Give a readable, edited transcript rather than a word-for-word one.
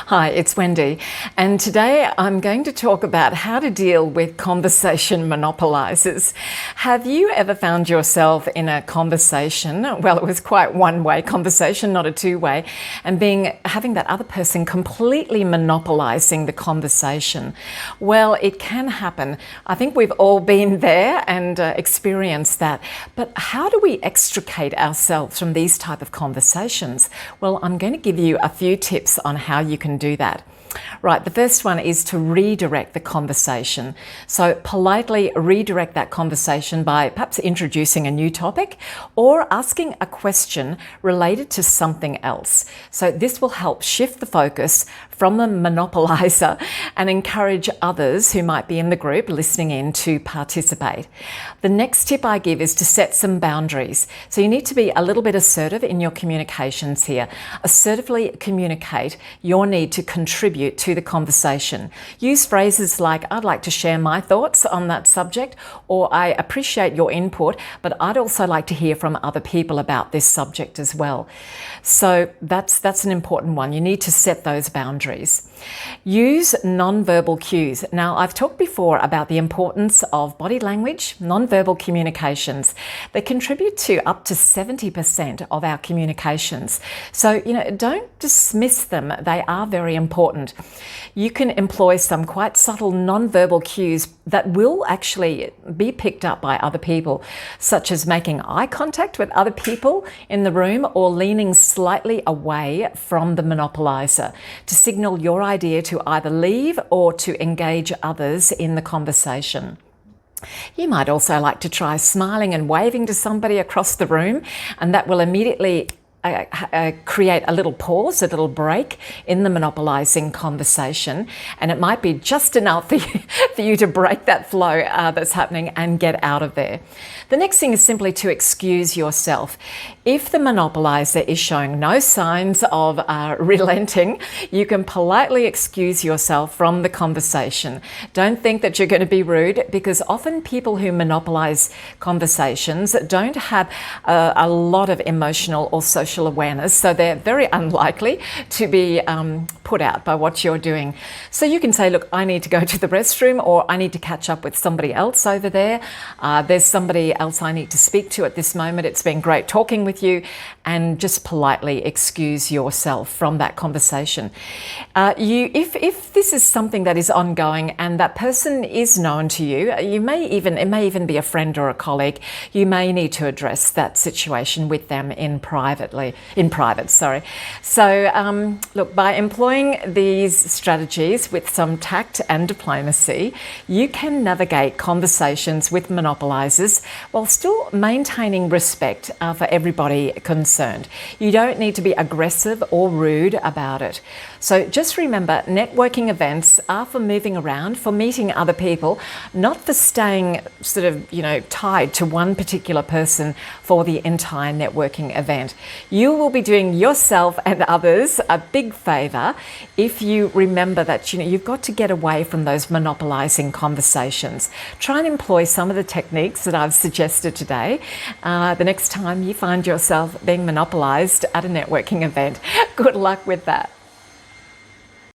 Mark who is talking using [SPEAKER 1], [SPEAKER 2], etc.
[SPEAKER 1] Hi, it's Wendy, and today I'm going to talk about how to deal with conversation monopolizers. Have you ever found yourself in a conversation, well, it was quite one-way conversation, not a two-way, and having that other person completely monopolizing the conversation? Well, it can happen. I think we've all been there and experienced that. But how do we extricate ourselves from these type of conversations? Well, I'm going to give you a few tips on how you can do that. Right, the first one is to redirect the conversation. So politely redirect that conversation by perhaps introducing a new topic or asking a question related to something else. So this will help shift the focus from the monopolizer and encourage others who might be in the group listening in to participate. The next tip I give is to set some boundaries. So you need to be a little bit assertive in your communications here. Assertively communicate your need to contribute to the conversation. Use phrases like, I'd like to share my thoughts on that subject, or I appreciate your input, but I'd also like to hear from other people about this subject as well. So that's an important one. You need to set those boundaries. Use non-verbal cues. Now, I've talked before about the importance of body language, non-verbal communications. They contribute to up to 70% of our communications. So, don't dismiss them. They are very important. You can employ some quite subtle non-verbal cues that will actually be picked up by other people, such as making eye contact with other people in the room or leaning slightly away from the monopolizer to signal your idea to either leave or to engage others in the conversation. You might also like to try smiling and waving to somebody across the room, and that will immediately create a little pause, a little break in the monopolizing conversation, and it might be just enough for you to break that flow that's happening and get out of there. The next thing is simply to excuse yourself. If the monopolizer is showing no signs of relenting, you can politely excuse yourself from the conversation. Don't think that you're going to be rude, because often people who monopolize conversations don't have a lot of emotional or social awareness, so they're very unlikely to be put out by what you're doing. So you can say, look, I need to go to the restroom, or I need to catch up with somebody else over there. There's somebody else I need to speak to at this moment. It's been great talking with you, and just politely excuse yourself from that conversation. If this is something that is ongoing and that person is known to you, it may even be a friend or a colleague, you may need to address that situation with them in private. So look, by employing these strategies with some tact and diplomacy, you can navigate conversations with monopolizers while still maintaining respect for everybody concerned. You don't need to be aggressive or rude about it. So just remember, networking events are for moving around, for meeting other people, not for staying sort of, tied to one particular person for the entire networking event. You will be doing yourself and others a big favor if you remember that, you've got to get away from those monopolizing conversations. Try and employ some of the techniques that I've suggested today the next time you find yourself being monopolized at a networking event. Good luck with that.